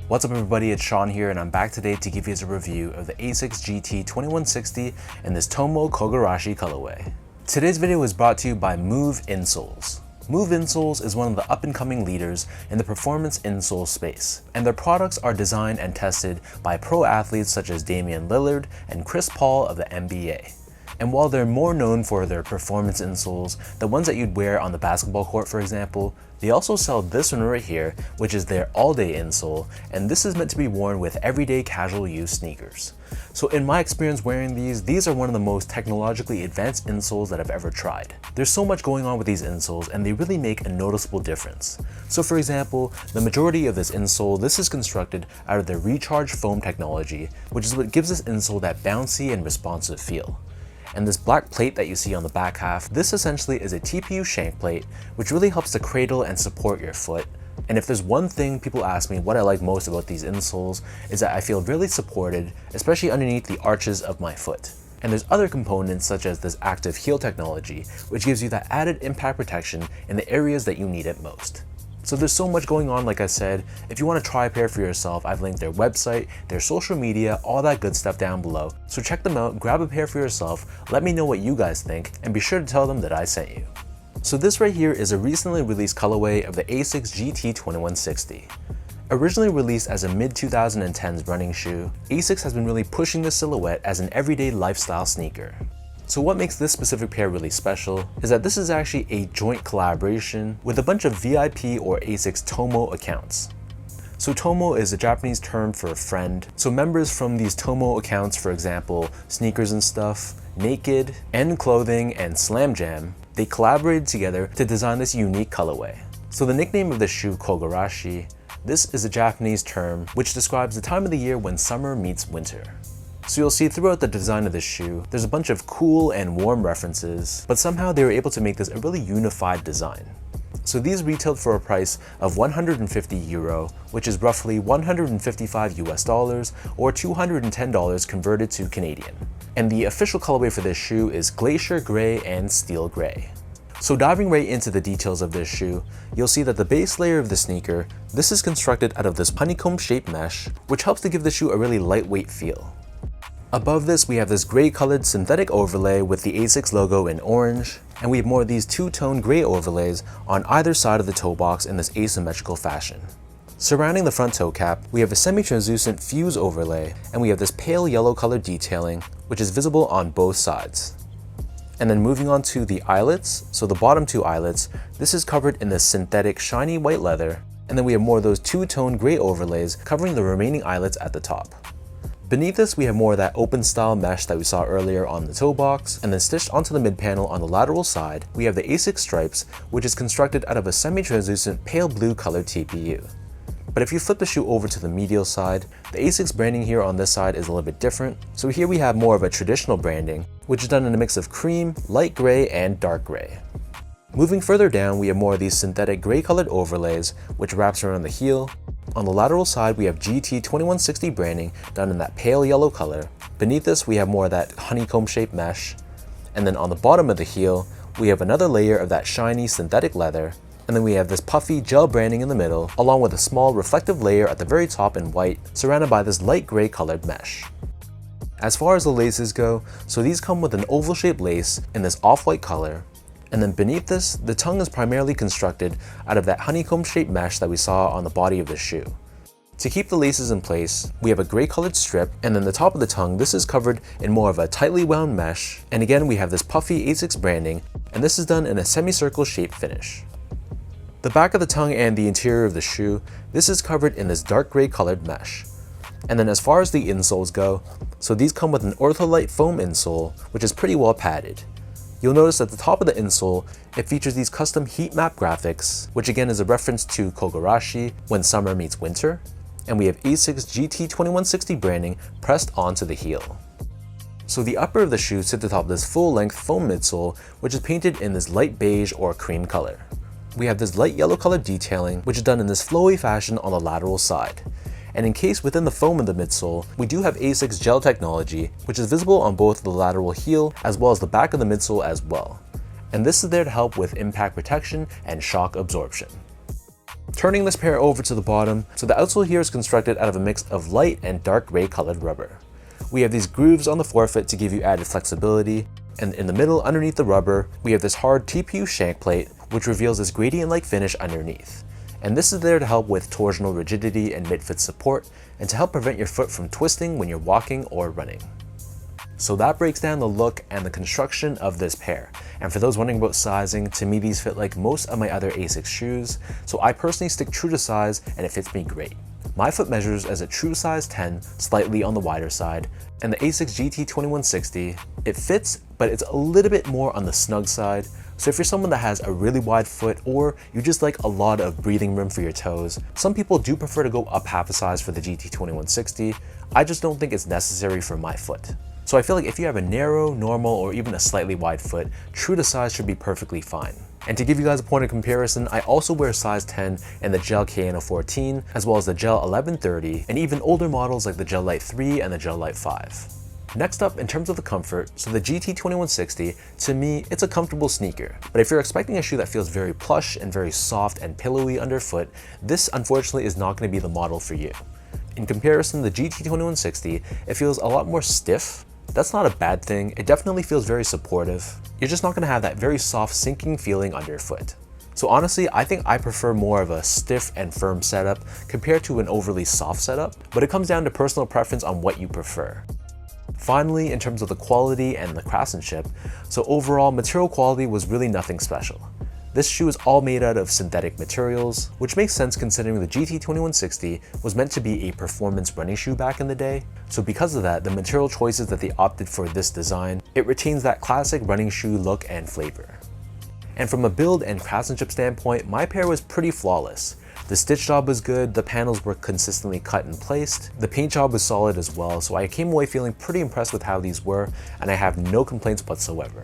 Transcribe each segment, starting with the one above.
What's up everybody, it's Sean here and I'm back today to give you a review of the Asics GT-2160 in this Tomo Kogarashi colorway. Today's video is brought to you by Move Insoles. Move Insoles is one of the up-and-coming leaders in the performance insole space, and their products are designed and tested by pro athletes such as Damian Lillard and Chris Paul of the NBA. And while they're more known for their performance insoles, the ones that you'd wear on the basketball court for example, they also sell this one right here, which is their all-day insole, and this is meant to be worn with everyday casual use sneakers. So in my experience wearing these are one of the most technologically advanced insoles that I've ever tried. There's so much going on with these insoles and they really make a noticeable difference. So for example, the majority of this insole, this is constructed out of the recharge foam technology, which is what gives this insole that bouncy and responsive feel. And this black plate that you see on the back half, this essentially is a TPU shank plate, which really helps to cradle and support your foot. And if there's one thing people ask me what I like most about these insoles, is that I feel really supported, especially underneath the arches of my foot. And there's other components such as this active heel technology, which gives you that added impact protection in the areas that you need it most. So there's so much going on, like I said. If you want to try a pair for yourself, I've linked their website, their social media, all that good stuff down below. So check them out, grab a pair for yourself, let me know what you guys think, and be sure to tell them that I sent you. So this right here is a recently released colorway of the Asics GT-2160. Originally released as a mid-2010s running shoe, Asics has been really pushing the silhouette as an everyday lifestyle sneaker. So what makes this specific pair really special is that this is actually a joint collaboration with a bunch of VIP or Asics Tomo accounts. So Tomo is a Japanese term for a friend. So members from these Tomo accounts, for example, Sneakers and Stuff, Naked, N Clothing, and Slam Jam, they collaborated together to design this unique colorway. So the nickname of the shoe, Kogarashi, this is a Japanese term which describes the time of the year when summer meets winter. So you'll see throughout the design of this shoe, there's a bunch of cool and warm references, but somehow they were able to make this a really unified design. So these retailed for a price of 150 euro, which is roughly 155 US dollars or $210 converted to Canadian. And the official colorway for this shoe is Glacier Gray and Steel Gray. So diving right into the details of this shoe, you'll see that the base layer of the sneaker, this is constructed out of this honeycomb shaped mesh, which helps to give the shoe a really lightweight feel. Above this, we have this gray colored synthetic overlay with the Asics logo in orange, and we have more of these two-tone gray overlays on either side of the toe box in this asymmetrical fashion. Surrounding the front toe cap, we have a semi-translucent fuse overlay, and we have this pale yellow colored detailing, which is visible on both sides. And then moving on to the eyelets, so the bottom two eyelets, this is covered in this synthetic shiny white leather, and then we have more of those two-tone gray overlays covering the remaining eyelets at the top. Beneath this, we have more of that open style mesh that we saw earlier on the toe box, and then stitched onto the mid panel on the lateral side, we have the Asics stripes, which is constructed out of a semi-translucent pale blue colored TPU. But if you flip the shoe over to the medial side, the Asics branding here on this side is a little bit different. So here we have more of a traditional branding, which is done in a mix of cream, light gray, and dark gray. Moving further down, we have more of these synthetic gray colored overlays, which wraps around the heel. On the lateral side, we have GT-2160 branding done in that pale yellow color. Beneath this, we have more of that honeycomb shaped mesh. And then on the bottom of the heel, we have another layer of that shiny synthetic leather. And then we have this puffy gel branding in the middle, along with a small reflective layer at the very top in white, surrounded by this light gray colored mesh. As far as the laces go, so these come with an oval shaped lace in this off-white color. And then beneath this, the tongue is primarily constructed out of that honeycomb shaped mesh that we saw on the body of the shoe. To keep the laces in place, we have a gray colored strip, and then the top of the tongue, this is covered in more of a tightly wound mesh. And again, we have this puffy Asics branding, and this is done in a semicircle shaped finish. The back of the tongue and the interior of the shoe, this is covered in this dark gray colored mesh. And then as far as the insoles go, so these come with an ortholite foam insole, which is pretty well padded. You'll notice at the top of the insole, it features these custom heat map graphics, which again is a reference to Kogarashi, when summer meets winter, and we have Asics GT-2160 branding pressed onto the heel. So the upper of the shoe sits atop this full-length foam midsole, which is painted in this light beige or cream color. We have this light yellow colored detailing, which is done in this flowy fashion on the lateral side. And encased within the foam of the midsole, we do have Asics gel technology, which is visible on both the lateral heel as well as the back of the midsole as well. And this is there to help with impact protection and shock absorption. Turning this pair over to the bottom, so the outsole here is constructed out of a mix of light and dark gray colored rubber. We have these grooves on the forefoot to give you added flexibility, and in the middle underneath the rubber, we have this hard TPU shank plate which reveals this gradient-like finish underneath. And this is there to help with torsional rigidity and mid-foot support, and to help prevent your foot from twisting when you're walking or running. So that breaks down the look and the construction of this pair. And for those wondering about sizing, to me these fit like most of my other Asics shoes, so I personally stick true to size and it fits me great. My foot measures as a true size 10, slightly on the wider side, and the Asics GT-2160, it fits, but it's a little bit more on the snug side. So if you're someone that has a really wide foot, or you just like a lot of breathing room for your toes, some people do prefer to go up half a size for the GT-2160. I just don't think it's necessary for my foot. So I feel like if you have a narrow, normal, or even a slightly wide foot, true to size should be perfectly fine. And to give you guys a point of comparison, I also wear size 10 in the Gel KN014, as well as the Gel 1130, and even older models like the Gel Lite 3 and the Gel Lite 5. Next up, in terms of the comfort, so the GT-2160, to me, it's a comfortable sneaker. But if you're expecting a shoe that feels very plush and very soft and pillowy underfoot, this unfortunately is not going to be the model for you. In comparison, the GT-2160, it feels a lot more stiff. That's not a bad thing, it definitely feels very supportive. You're just not going to have that very soft sinking feeling underfoot. So honestly, I think I prefer more of a stiff and firm setup compared to an overly soft setup, but it comes down to personal preference on what you prefer. Finally, in terms of the quality and the craftsmanship, so overall material quality was really nothing special. This shoe is all made out of synthetic materials, which makes sense considering the GT-2160 was meant to be a performance running shoe back in the day. So because of that, the material choices that they opted for this design, it retains that classic running shoe look and flavor. And from a build and craftsmanship standpoint, my pair was pretty flawless. The stitch job was good, the panels were consistently cut and placed, the paint job was solid as well, so I came away feeling pretty impressed with how these were, and I have no complaints whatsoever.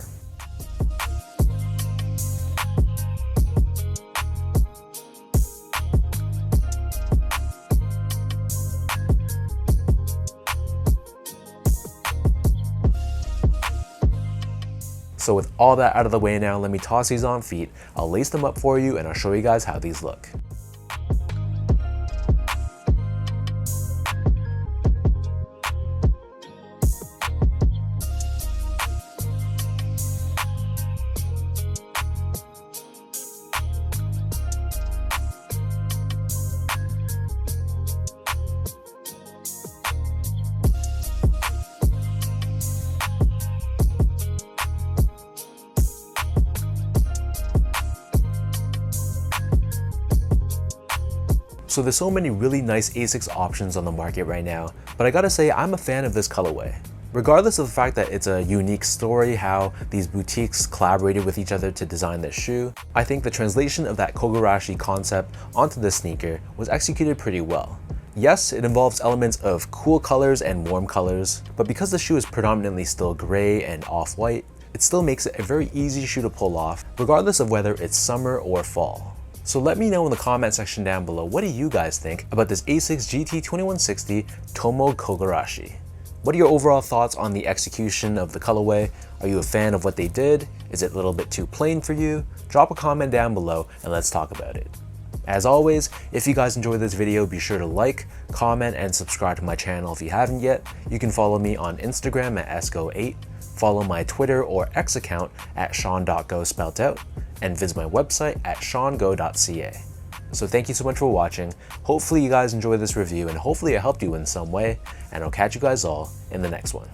So with all that out of the way now, let me toss these on feet. I'll lace them up for you and I'll show you guys how these look. So there's so many really nice Asics options on the market right now, but I gotta say I'm a fan of this colorway. Regardless of the fact that it's a unique story how these boutiques collaborated with each other to design this shoe, I think the translation of that Kogarashi concept onto this sneaker was executed pretty well. Yes, it involves elements of cool colors and warm colors, but because the shoe is predominantly still gray and off-white, it still makes it a very easy shoe to pull off, regardless of whether it's summer or fall. So let me know in the comment section down below, what do you guys think about this Asics GT-2160 Tomo Kogarashi? What are your overall thoughts on the execution of the colorway? Are you a fan of what they did? Is it a little bit too plain for you? Drop a comment down below and let's talk about it. As always, if you guys enjoyed this video, be sure to like, comment, and subscribe to my channel if you haven't yet. You can follow me on Instagram at esco8, follow my Twitter or X account at sean.go spelt out, and visit my website at seango.ca. So thank you so much for watching. Hopefully you guys enjoyed this review and hopefully it helped you in some way, and I'll catch you guys all in the next one.